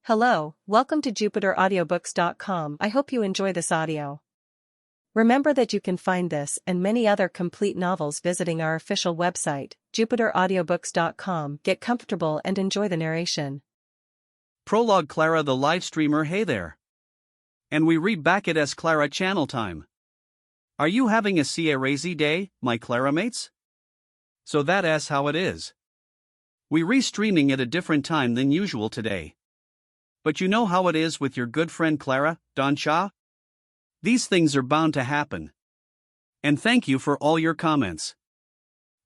Hello, welcome to JupiterAudiobooks.com. I hope you enjoy this audio. Remember that you can find this and many other complete novels visiting our official website, JupiterAudiobooks.com. Get comfortable and enjoy the narration. Prologue. Clara the live streamer. Hey there. And we read back at S Clara channel time. Are you having a crazy day, my Clara mates? So that's how it is. We re-streaming at a different time than usual today. But you know how it is with your good friend Clara, Don Cha? These things are bound to happen. And thank you for all your comments.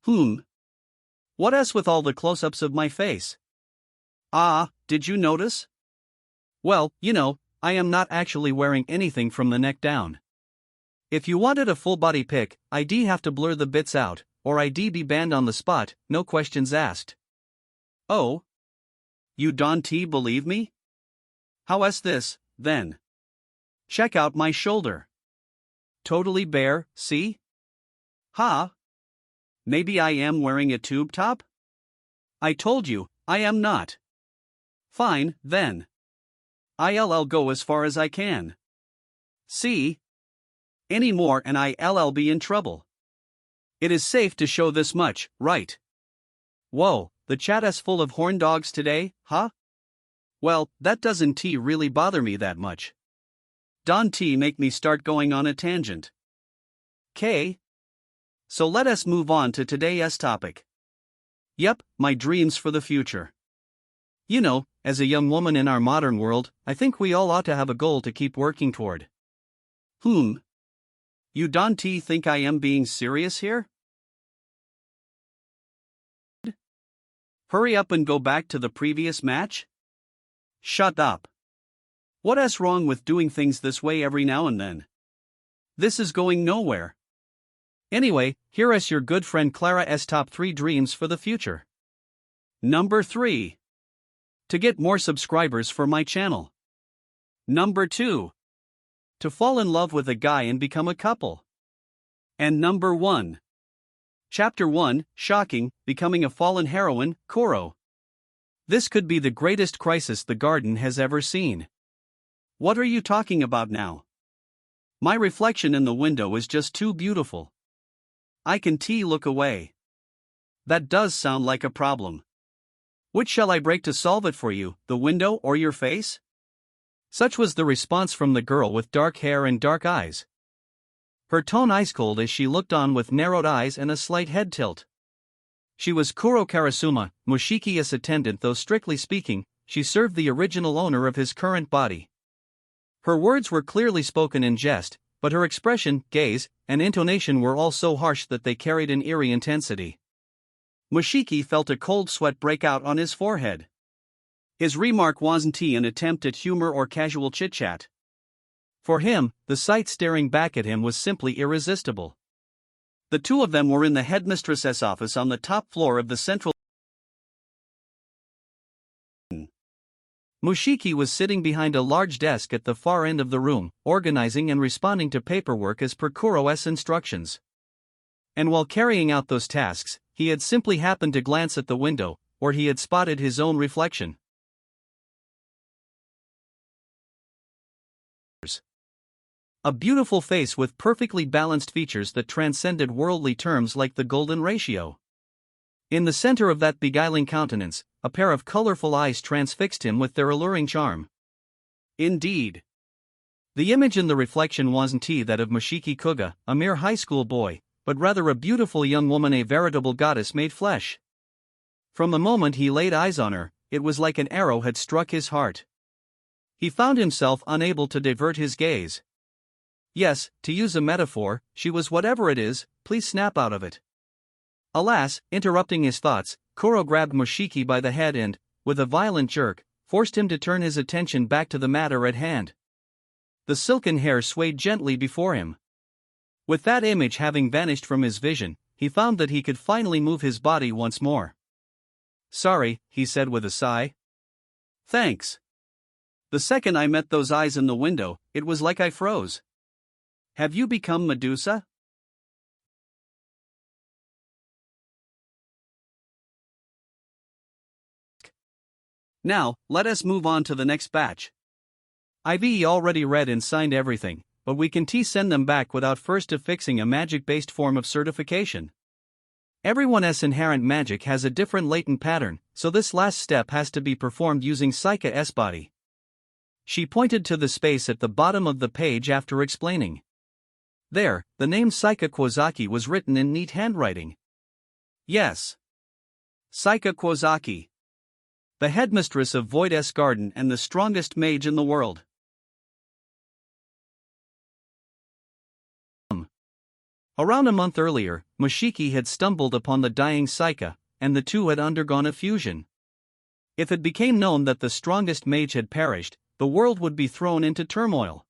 What else with all the close-ups of my face? Did you notice? Well, I am not actually wearing anything from the neck down. If you wanted a full-body pic, I'd have to blur the bits out, or I'd be banned on the spot, no questions asked. Oh? You don't believe me? How's this, then? Check out my shoulder. Totally bare, see? Maybe I am wearing a tube top? I told you, I am not. Fine, then. I'll go as far as I can. See? Any more and I'll be in trouble. It is safe to show this much, right? Whoa, the chat is full of horn dogs today, huh? Well, that doesn't really bother me that much. Don't make me start going on a tangent. K. So let us move on to today's topic. Yep, my dreams for the future. As a young woman in our modern world, I think we all ought to have a goal to keep working toward. You don't think I am being serious here? Hurry up and go back to the previous match? Shut up. What's wrong with doing things this way every now and then? This is going nowhere. Anyway, here is your good friend Clara's top 3 dreams for the future. Number 3. To get more subscribers for my channel. Number 2. To fall in love with a guy and become a couple. And number 1. Chapter 1, Shocking, Becoming a Fallen Heroine, Kuro. This could be the greatest crisis the garden has ever seen. What are you talking about now? My reflection in the window is just too beautiful. I can look away. That does sound like a problem. Which shall I break to solve it for you, the window or your face? Such was the response from the girl with dark hair and dark eyes. Her tone ice cold as she looked on with narrowed eyes and a slight head tilt. She was Kuro Karasuma, Mushiki's attendant, though strictly speaking, she served the original owner of his current body. Her words were clearly spoken in jest, but her expression, gaze, and intonation were all so harsh that they carried an eerie intensity. Mushiki felt a cold sweat break out on his forehead. His remark wasn't an attempt at humor or casual chit-chat. For him, the sight staring back at him was simply irresistible. The two of them were in the headmistress's office on the top floor of the central. Mushiki was sitting behind a large desk at the far end of the room, organizing and responding to paperwork as per Kuro's instructions. And while carrying out those tasks, he had simply happened to glance at the window, where he had spotted his own reflection. A beautiful face with perfectly balanced features that transcended worldly terms like the golden ratio. In the center of that beguiling countenance, a pair of colorful eyes transfixed him with their alluring charm. Indeed. The image in the reflection wasn't that of Mushiki Kuga, a mere high school boy, but rather a beautiful young woman, a veritable goddess made flesh. From the moment he laid eyes on her, it was like an arrow had struck his heart. He found himself unable to divert his gaze. Yes, to use a metaphor, she was whatever it is, please snap out of it. Alas, interrupting his thoughts, Kuro grabbed Mushiki by the head and, with a violent jerk, forced him to turn his attention back to the matter at hand. The silken hair swayed gently before him. With that image having vanished from his vision, he found that he could finally move his body once more. Sorry, he said with a sigh. Thanks. The second I met those eyes in the window, it was like I froze. Have you become Medusa? Now, let us move on to the next batch. I've already read and signed everything, but we can send them back without first affixing a magic-based form of certification. Everyone's inherent magic has a different latent pattern, so this last step has to be performed using Saika's body. She pointed to the space at the bottom of the page after explaining. There, the name Saika Kuozaki was written in neat handwriting. Yes. Saika Kuozaki. The headmistress of Void's Garden and the strongest mage in the world. Around a month earlier, Mushiki had stumbled upon the dying Saika, and the two had undergone a fusion. If it became known that the strongest mage had perished, the world would be thrown into turmoil.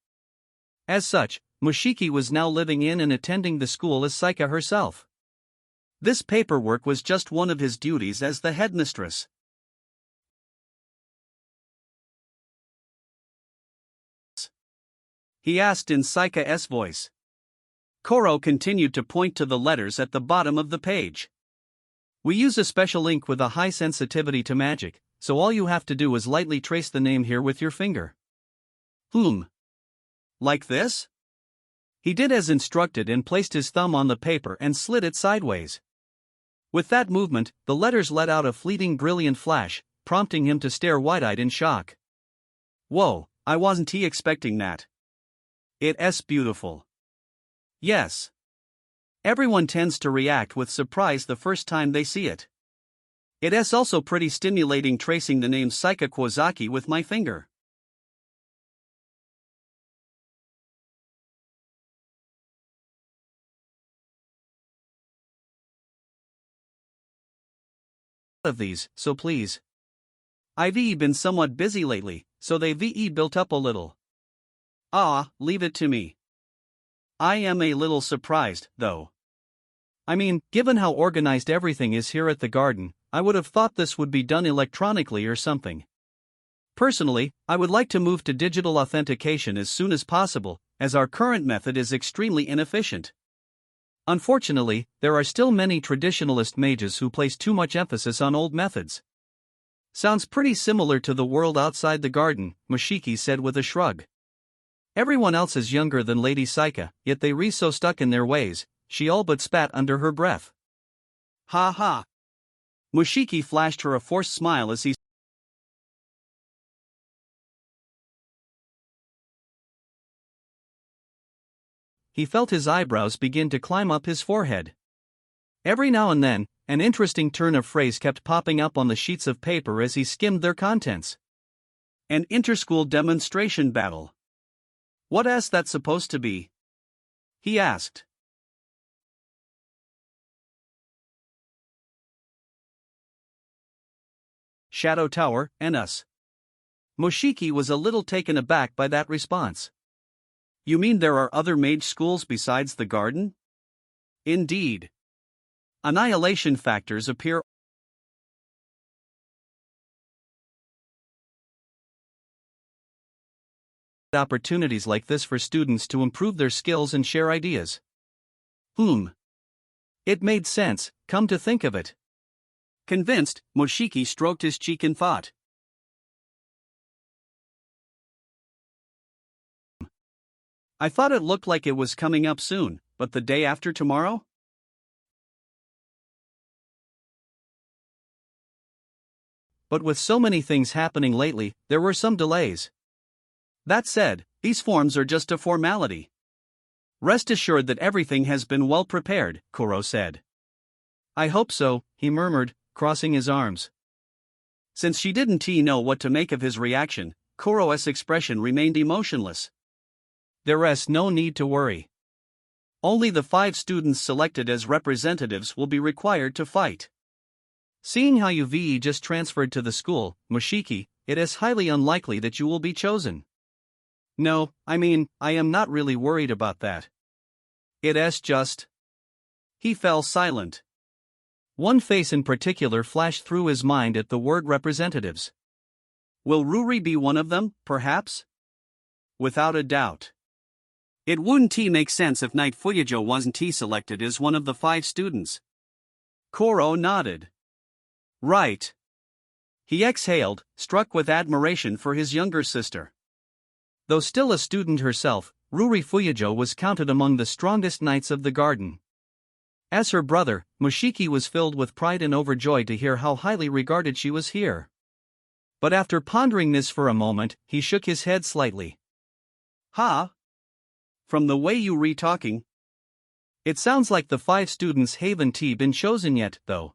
As such, Mushiki was now living in and attending the school as Saika herself. This paperwork was just one of his duties as the headmistress. He asked in Saika's voice. Koro continued to point to the letters at the bottom of the page. We use a special ink with a high sensitivity to magic, so all you have to do is lightly trace the name here with your finger. Like this? He did as instructed and placed his thumb on the paper and slid it sideways. With that movement, the letters let out a fleeting brilliant flash, prompting him to stare wide-eyed in shock. Whoa, I wasn't expecting that. It's beautiful. Yes. Everyone tends to react with surprise the first time they see it. It's also pretty stimulating tracing the name Saika Kuozaki with my finger. Of these, so please. I've been somewhat busy lately, so they've built up a little. Leave it to me. I am a little surprised, though. I mean, given how organized everything is here at the garden, I would have thought this would be done electronically or something. Personally, I would like to move to digital authentication as soon as possible, as our current method is extremely inefficient. Unfortunately, there are still many traditionalist mages who place too much emphasis on old methods. Sounds pretty similar to the world outside the garden, Mushiki said with a shrug. Everyone else is younger than Lady Saika, yet they so stuck in their ways, she all but spat under her breath. Ha ha. Mushiki flashed her a forced smile as he felt his eyebrows begin to climb up his forehead. Every now and then, an interesting turn of phrase kept popping up on the sheets of paper as he skimmed their contents. An interschool demonstration battle. What's that supposed to be? He asked. Shadow Tower, and us. Mushiki was a little taken aback by that response. You mean there are other mage schools besides the garden? Indeed. Annihilation factors appear opportunities like this for students to improve their skills and share ideas. It made sense, come to think of it. Convinced, Mushiki stroked his cheek in thought. I thought it looked like it was coming up soon, but the day after tomorrow? But with so many things happening lately, there were some delays. That said, these forms are just a formality. Rest assured that everything has been well prepared, Koro said. I hope so, he murmured, crossing his arms. Since she didn't know what to make of his reaction, Koro's expression remained emotionless. There's no need to worry. Only the 5 students selected as representatives will be required to fight. Seeing how you've just transferred to the school, Mushiki, it is highly unlikely that you will be chosen. No, I mean, I am not really worried about that. It's just. He fell silent. One face in particular flashed through his mind at the word representatives. Will Ruri be one of them, perhaps? Without a doubt. It wouldn't make sense if Knight Fuyajo wasn't selected as one of the 5 students. Koro nodded. Right. He exhaled, struck with admiration for his younger sister. Though still a student herself, Ruri Fuyajo was counted among the strongest knights of the garden. As her brother, Mushiki was filled with pride and overjoyed to hear how highly regarded she was here. But after pondering this for a moment, he shook his head slightly. Ha! From the way you re-talking. It sounds like the 5 students haven't been chosen yet, though.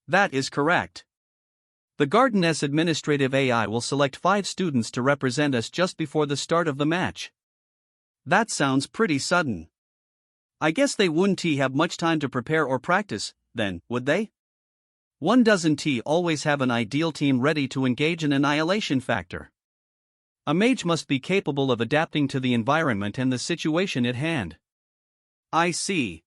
That is correct. The Garden's administrative AI will select 5 students to represent us just before the start of the match. That sounds pretty sudden. I guess they wouldn't have much time to prepare or practice, then, would they? One doesn't always have an ideal team ready to engage in Annihilation Factor. A mage must be capable of adapting to the environment and the situation at hand. I see.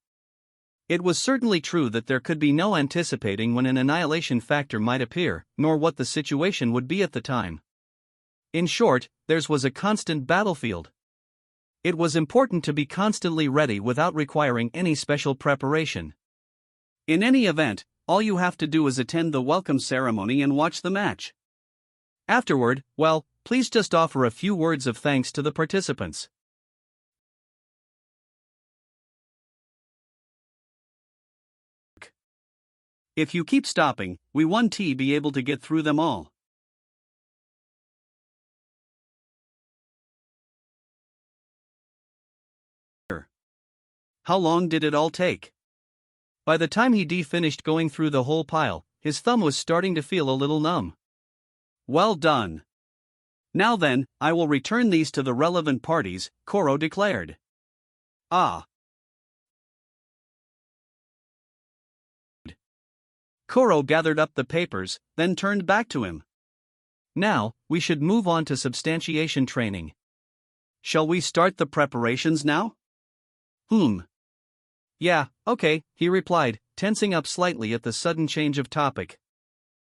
It was certainly true that there could be no anticipating when an Annihilation Factor might appear, nor what the situation would be at the time. In short, theirs was a constant battlefield. It was important to be constantly ready without requiring any special preparation. In any event, all you have to do is attend the welcome ceremony and watch the match. Afterward, well, please just offer a few words of thanks to the participants. If you keep stopping, we won't be able to get through them all. How long did it all take? By the time he finished going through the whole pile, his thumb was starting to feel a little numb. Well done. Now then, I will return these to the relevant parties, Koro declared. Ah. Koro gathered up the papers, then turned back to him. Now, we should move on to substantiation training. Shall we start the preparations now? Yeah, okay, he replied, tensing up slightly at the sudden change of topic.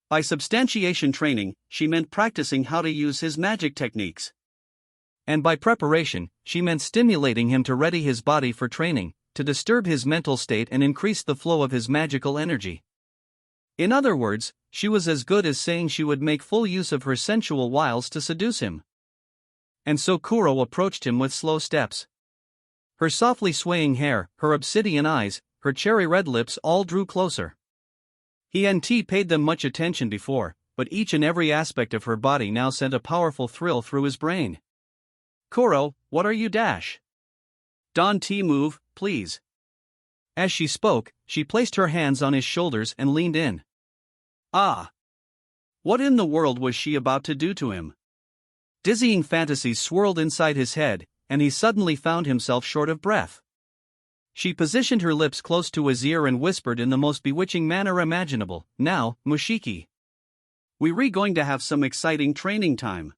By substantiation training, she meant practicing how to use his magic techniques. And by preparation, she meant stimulating him to ready his body for training, to disturb his mental state and increase the flow of his magical energy. In other words, she was as good as saying she would make full use of her sensual wiles to seduce him. And so Kuro approached him with slow steps. Her softly swaying hair, her obsidian eyes, her cherry-red lips all drew closer. He paid them much attention before, but each and every aspect of her body now sent a powerful thrill through his brain. Kuro, what are you ? Don't move, please. As she spoke, she placed her hands on his shoulders and leaned in. Ah! What in the world was she about to do to him? Dizzying fantasies swirled inside his head, and he suddenly found himself short of breath. She positioned her lips close to his ear and whispered in the most bewitching manner imaginable, "Now, Mushiki. We're going to have some exciting training time.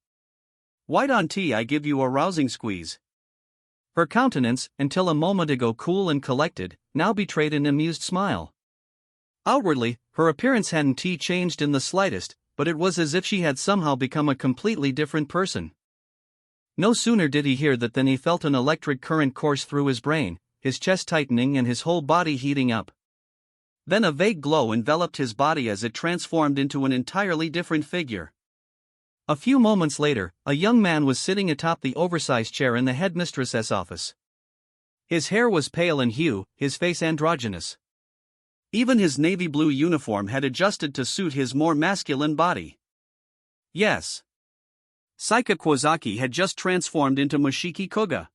Why don't I give you a rousing squeeze?" Her countenance, until a moment ago cool and collected, now betrayed an amused smile. Outwardly, her appearance hadn't changed in the slightest, but it was as if she had somehow become a completely different person. No sooner did he hear that than he felt an electric current course through his brain, his chest tightening and his whole body heating up. Then a vague glow enveloped his body as it transformed into an entirely different figure. A few moments later, a young man was sitting atop the oversized chair in the headmistress's office. His hair was pale in hue, his face androgynous. Even his navy blue uniform had adjusted to suit his more masculine body. Yes. Saika Kuozaki had just transformed into Mushiki Kuga.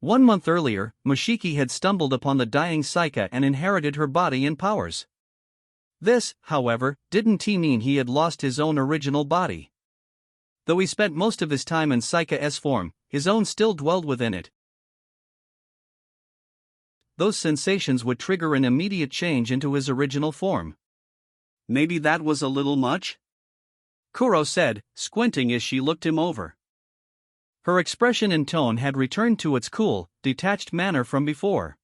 1 month earlier, Mushiki had stumbled upon the dying Saika and inherited her body and powers. This, however, didn't mean he had lost his own original body. Though he spent most of his time in Saika's form, his own still dwelled within it. Those sensations would trigger an immediate change into his original form. Maybe that was a little much? Kuro said, squinting as she looked him over. Her expression and tone had returned to its cool, detached manner from before.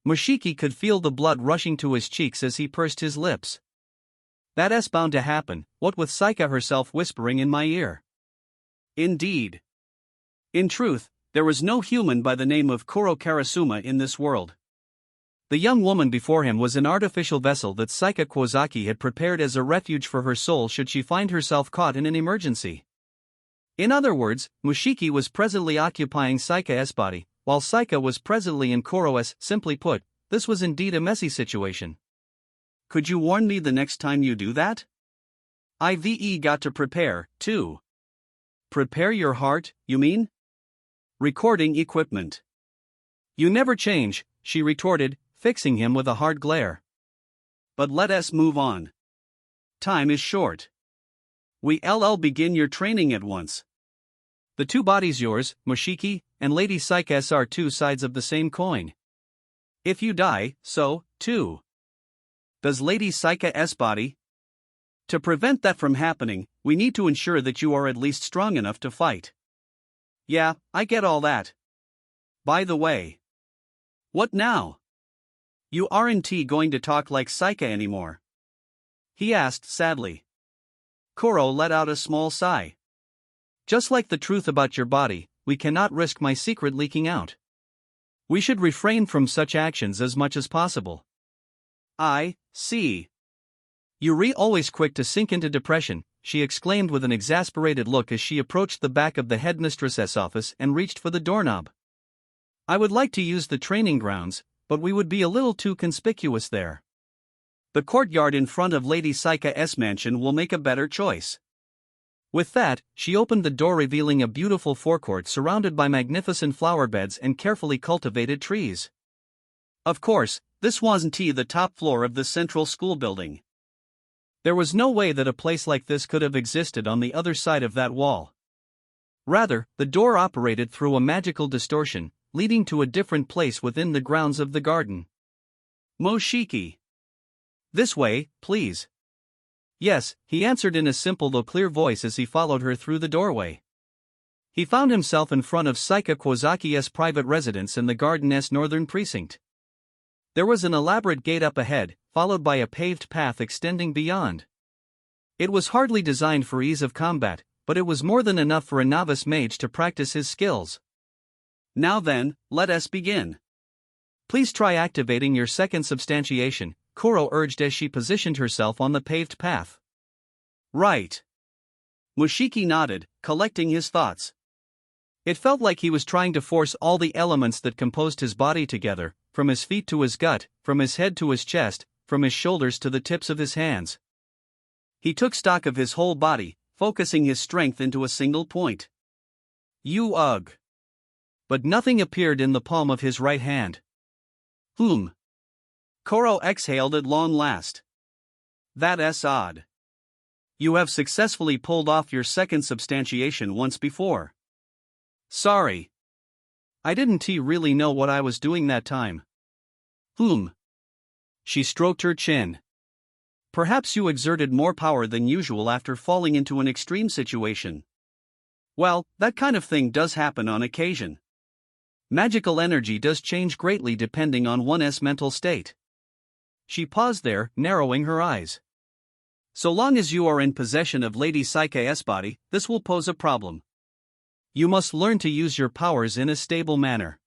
Mushiki could feel the blood rushing to his cheeks as he pursed his lips. That's bound to happen, what with Saika herself whispering in my ear. Indeed. In truth, there was no human by the name of Kuro Karasuma in this world. The young woman before him was an artificial vessel that Saika Kuozaki had prepared as a refuge for her soul should she find herself caught in an emergency. In other words, Mushiki was presently occupying Saika's body, while Saika was presently in Kuro's. Simply put, this was indeed a messy situation. Could you warn me the next time you do that? I've got to prepare, too. Prepare your heart, you mean? Recording equipment. You never change, she retorted, fixing him with a hard glare. But let us move on. Time is short. We'll begin your training at once. The two bodies, yours, Mushiki, and Lady Saika's, are two sides of the same coin. If you die, so, too, does Lady Saika's body. To prevent that from happening, we need to ensure that you are at least strong enough to fight. Yeah, I get all that. By the way, what now? You aren't going to talk like Saika anymore? He asked sadly. Kuro let out a small sigh. Just like the truth about your body, we cannot risk my secret leaking out. We should refrain from such actions as much as possible. I see. You're always quick to sink into depression, she exclaimed with an exasperated look as she approached the back of the headmistress's office and reached for the doorknob. I would like to use the training grounds, but we would be a little too conspicuous there. The courtyard in front of Lady Saika's mansion will make a better choice. With that, she opened the door, revealing a beautiful forecourt surrounded by magnificent flower beds and carefully cultivated trees. Of course, this wasn't the top floor of the central school building. There was no way that a place like this could have existed on the other side of that wall. Rather, the door operated through a magical distortion, leading to a different place within the grounds of the garden. Mushiki. This way, please. Yes, he answered in a simple though clear voice as he followed her through the doorway. He found himself in front of Saika Kuozaki's private residence in the garden's northern precinct. There was an elaborate gate up ahead, followed by a paved path extending beyond. It was hardly designed for ease of combat, but it was more than enough for a novice mage to practice his skills. Now then, let us begin. Please try activating your second substantiation, Kuro urged as she positioned herself on the paved path. Right. Mushiki nodded, collecting his thoughts. It felt like he was trying to force all the elements that composed his body together, from his feet to his gut, from his head to his chest, from his shoulders to the tips of his hands. He took stock of his whole body, focusing his strength into a single point. Ugh. But nothing appeared in the palm of his right hand. Kuro exhaled at long last. That's odd. You have successfully pulled off your second substantiation once before. Sorry. I didn't really know what I was doing that time. She stroked her chin. Perhaps you exerted more power than usual after falling into an extreme situation. Well, that kind of thing does happen on occasion. Magical energy does change greatly depending on one's mental state. She paused there, narrowing her eyes. So long as you are in possession of Lady Saika's body, this will pose a problem. You must learn to use your powers in a stable manner.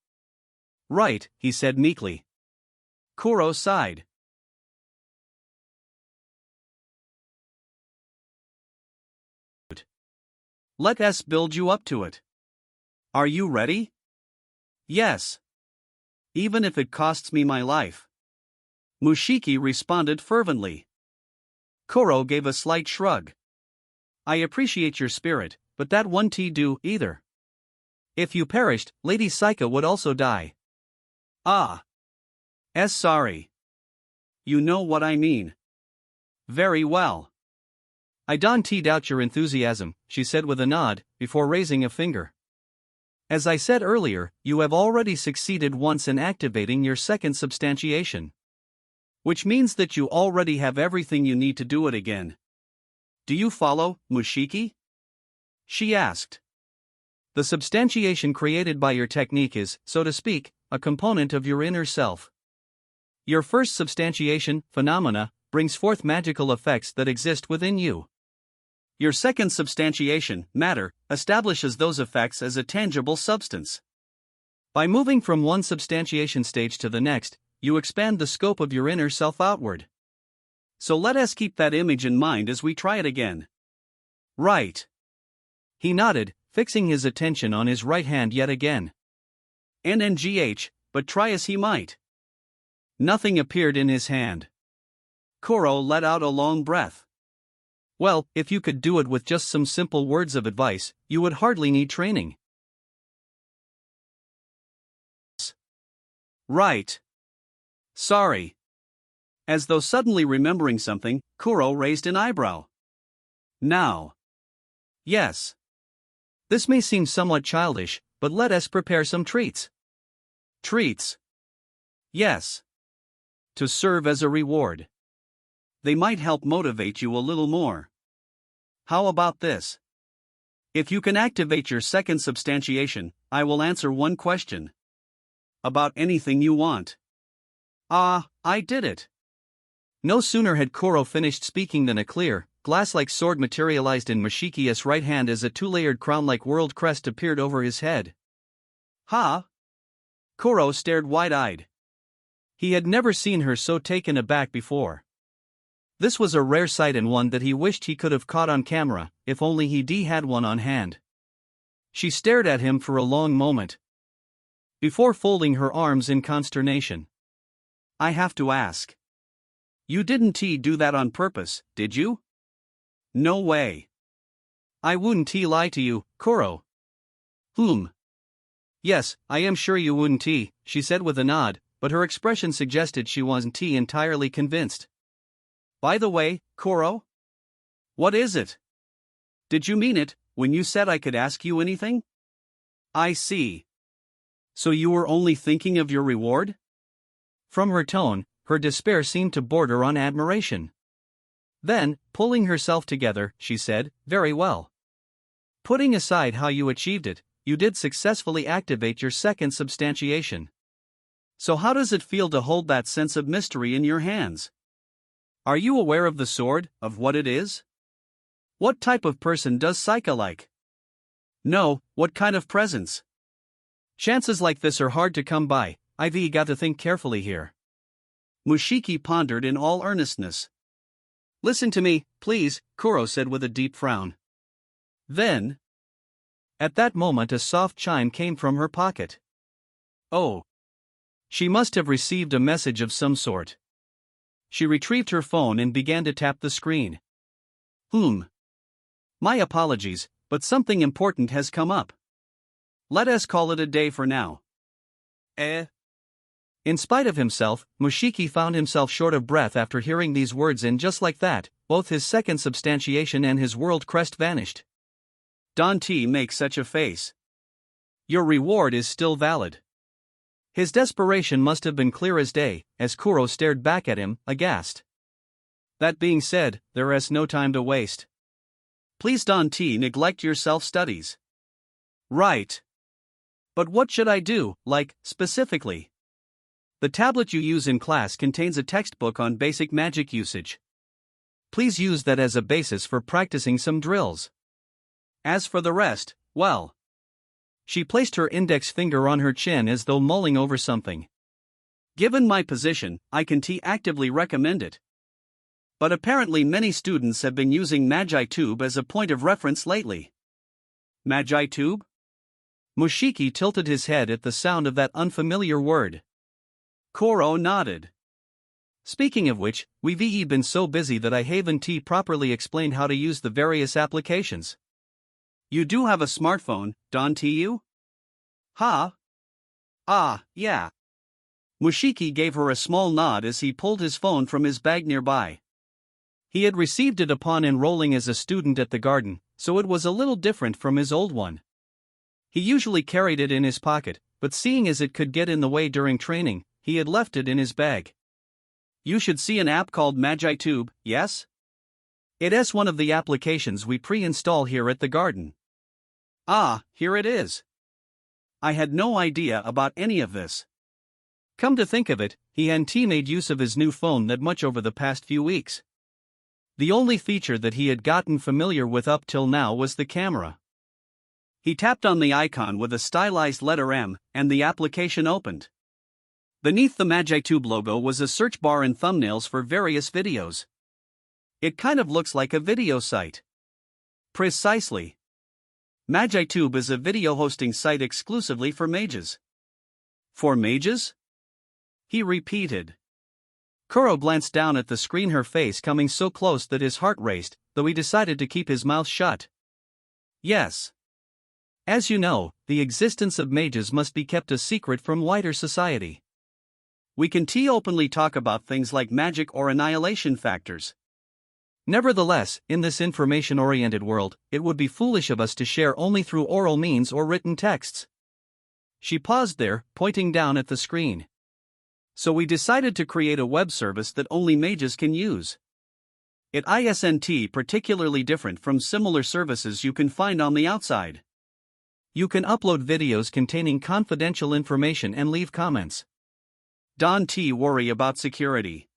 Right, he said meekly. Kuro sighed. Let us build you up to it. Are you ready? Yes. Even if it costs me my life. Mushiki responded fervently. Kuro gave a slight shrug. I appreciate your spirit, but that won't do either. If you perished, Lady Saika would also die. Sorry. You know what I mean. Very well. I don't doubt your enthusiasm, she said with a nod, before raising a finger. As I said earlier, you have already succeeded once in activating your second substantiation. Which means that you already have everything you need to do it again. Do you follow, Mushiki? She asked. The substantiation created by your technique is, so to speak, a component of your inner self. Your first substantiation, phenomena, brings forth magical effects that exist within you. Your second substantiation, matter, establishes those effects as a tangible substance. By moving from one substantiation stage to the next, you expand the scope of your inner self outward. So let us keep that image in mind as we try it again. Right. He nodded, fixing his attention on his right hand yet again. NNGH, but try as he might. Nothing appeared in his hand. Kuro let out a long breath. Well, if you could do it with just some simple words of advice, you would hardly need training. Right. Sorry. As though suddenly remembering something, Kuro raised an eyebrow. Now. Yes. This may seem somewhat childish, but let us prepare some treats. Treats. Yes. To serve as a reward. They might help motivate you a little more. How about this? If you can activate your second substantiation, I will answer one question. About anything you want. Ah, I did it. No sooner had Kuro finished speaking than a clear, glass-like sword materialized in Mushiki's right hand as a two-layered crown-like world crest appeared over his head. Ha! Kuro stared wide-eyed. He had never seen her so taken aback before. This was a rare sight and one that he wished he could have caught on camera, if only he had one on hand. She stared at him for a long moment, before folding her arms in consternation. I have to ask. You didn't do that on purpose, did you? No way. I wouldn't lie to you, Kuro. Yes, I am sure you wouldn't, she said with a nod, but her expression suggested she wasn't entirely convinced. By the way, Kuro? What is it? Did you mean it, when you said I could ask you anything? I see. So you were only thinking of your reward? From her tone, her despair seemed to border on admiration. Then, pulling herself together, she said, very well. Putting aside how you achieved it, you did successfully activate your second substantiation. So how does it feel to hold that sense of mystery in your hands? Are you aware of the sword, of what it is? What type of person does Saika like? No, what kind of presents? Chances like this are hard to come by, I've got to think carefully here. Mushiki pondered in all earnestness. Listen to me, please, Kuro said with a deep frown. Then, at that moment a soft chime came from her pocket. Oh. She must have received a message of some sort. She retrieved her phone and began to tap the screen. My apologies, but something important has come up. Let us call it a day for now. In spite of himself, Mushiki found himself short of breath after hearing these words, and just like that, both his second substantiation and his world crest vanished. Don't make such a face. Your reward is still valid. His desperation must have been clear as day, as Kuro stared back at him, aghast. That being said, there is no time to waste. Please don't neglect your self-studies. Right. But what should I do, specifically? The tablet you use in class contains a textbook on basic magic usage. Please use that as a basis for practicing some drills. As for the rest, well. She placed her index finger on her chin as though mulling over something. Given my position, I can actively recommend it. But apparently many students have been using MagiTube as a point of reference lately. MagiTube? Mushiki tilted his head at the sound of that unfamiliar word. Kuro nodded. Speaking of which, we've been so busy that I haven't properly explained how to use the various applications. You do have a smartphone, don't you? Ha? Ah, yeah. Mushiki gave her a small nod as he pulled his phone from his bag nearby. He had received it upon enrolling as a student at the garden, so it was a little different from his old one. He usually carried it in his pocket, but seeing as it could get in the way during training, he had left it in his bag. You should see an app called MagiTube, yes? It is one of the applications we pre-install here at the garden. Ah, here it is. I had no idea about any of this. Come to think of it, he hadn't made use of his new phone that much over the past few weeks. The only feature that he had gotten familiar with up till now was the camera. He tapped on the icon with a stylized letter M, and the application opened. Beneath the MagiTube logo was a search bar and thumbnails for various videos. It kind of looks like a video site. Precisely. MagiTube is a video hosting site exclusively for mages. For mages? He repeated. Kuro glanced down at the screen, her face coming so close that his heart raced, though he decided to keep his mouth shut. Yes. As you know, the existence of mages must be kept a secret from wider society. We can openly talk about things like magic or annihilation factors. Nevertheless, in this information-oriented world, it would be foolish of us to share only through oral means or written texts. She paused there, pointing down at the screen. So we decided to create a web service that only mages can use. It isn't particularly different from similar services you can find on the outside. You can upload videos containing confidential information and leave comments. Don't worry about security.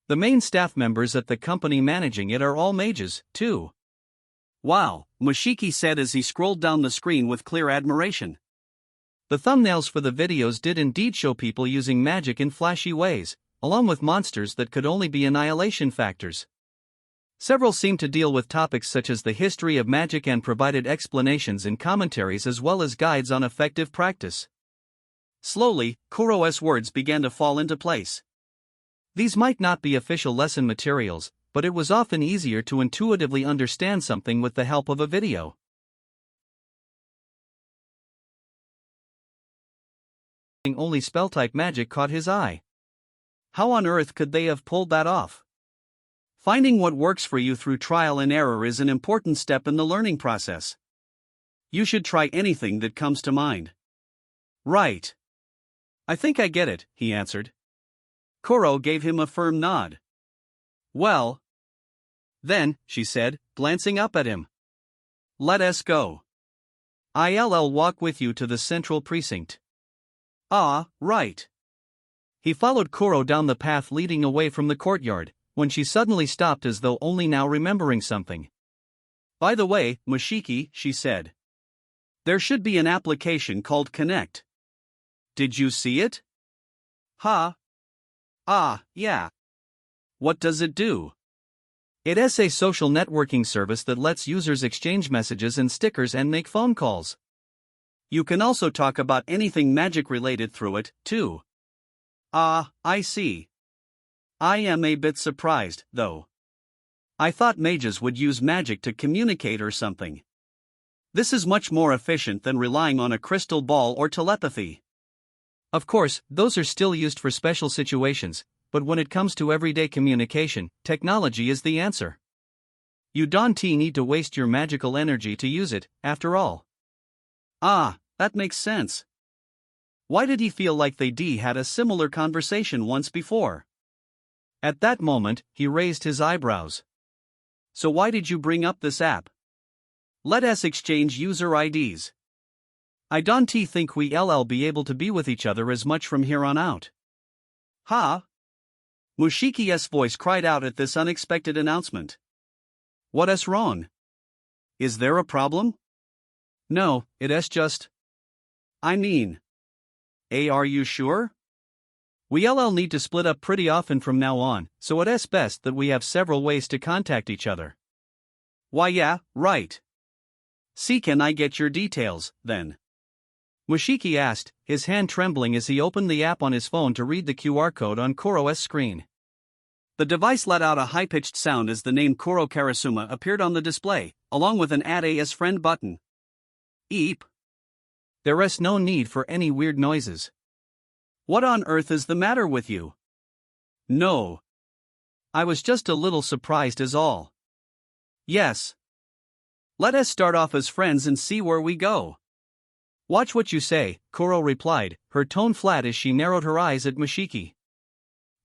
The main staff members at the company managing it are all mages, too. Wow, Mushiki said as he scrolled down the screen with clear admiration. The thumbnails for the videos did indeed show people using magic in flashy ways, along with monsters that could only be annihilation factors. Several seemed to deal with topics such as the history of magic and provided explanations and commentaries as well as guides on effective practice. Slowly, Kuro's words began to fall into place. These might not be official lesson materials, but it was often easier to intuitively understand something with the help of a video. Only spell-type magic caught his eye. How on earth could they have pulled that off? Finding what works for you through trial and error is an important step in the learning process. You should try anything that comes to mind. Right. I think I get it, he answered. Kuro gave him a firm nod. Well. Then, she said, glancing up at him. Let us go. I'll walk with you to the central precinct. Ah, right. He followed Kuro down the path leading away from the courtyard, when she suddenly stopped as though only now remembering something. By the way, Mushiki, she said. There should be an application called Connect. Did you see it? Huh? Ah, yeah. What does it do? It's a social networking service that lets users exchange messages and stickers and make phone calls. You can also talk about anything magic related through it, too. Ah, I see. I am a bit surprised, though. I thought mages would use magic to communicate or something. This is much more efficient than relying on a crystal ball or telepathy. Of course, those are still used for special situations, but when it comes to everyday communication, technology is the answer. You don't need to waste your magical energy to use it, after all. Ah, that makes sense. Why did he feel like they had a similar conversation once before? At that moment, he raised his eyebrows. So why did you bring up this app? Let us exchange user IDs. I don't think we'll be able to be with each other as much from here on out. Ha! Mushiki's voice cried out at this unexpected announcement. What's wrong? Is there a problem? No, it's just. I mean. Are you sure? We'll need to split up pretty often from now on, so it's best that we have several ways to contact each other. Why yeah, right. See, can I get your details, then? Mushiki asked, his hand trembling as he opened the app on his phone to read the QR code on Kuro's screen. The device let out a high-pitched sound as the name Kuro Karasuma appeared on the display, along with an Add as Friend button. Eep. There is no need for any weird noises. What on earth is the matter with you? No. I was just a little surprised is all. Yes. Let us start off as friends and see where we go. Watch what you say, Kuro replied, her tone flat as she narrowed her eyes at Mushiki.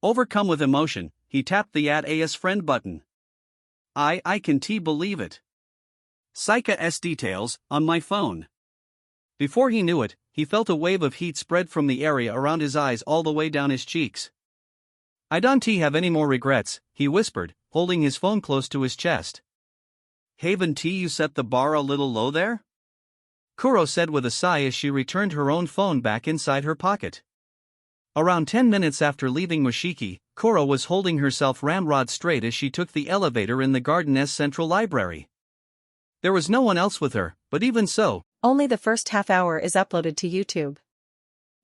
Overcome with emotion, he tapped the Add as Friend button. I can believe it. Saika's details, on my phone. Before he knew it, he felt a wave of heat spread from the area around his eyes all the way down his cheeks. I don't have any more regrets, he whispered, holding his phone close to his chest. Haven't you set the bar a little low there? Kuro said with a sigh as she returned her own phone back inside her pocket. Around 10 minutes after leaving Mushiki, Koro was holding herself ramrod straight as she took the elevator in the garden's central library. There was no one else with her, but even so, only the first half hour is uploaded to YouTube.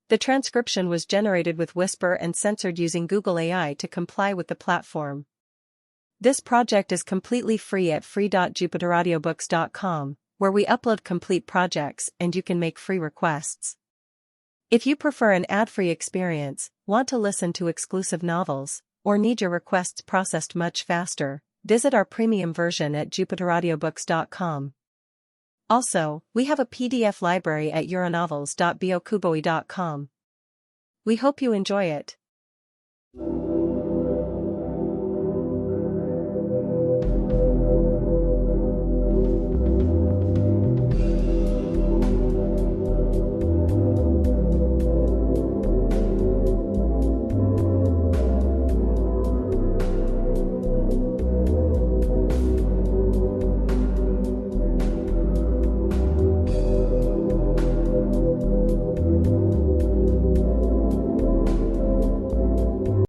The transcription was generated with Whisper and censored using Google AI to comply with the platform. This project is completely free at free.jupiteraudiobooks.com, where we upload complete projects and you can make free requests. If you prefer an ad-free experience, want to listen to exclusive novels, or need your requests processed much faster, visit our premium version at jupiteraudiobooks.com. Also, we have a PDF library at euronovels.bokuboi.com. We hope you enjoy it.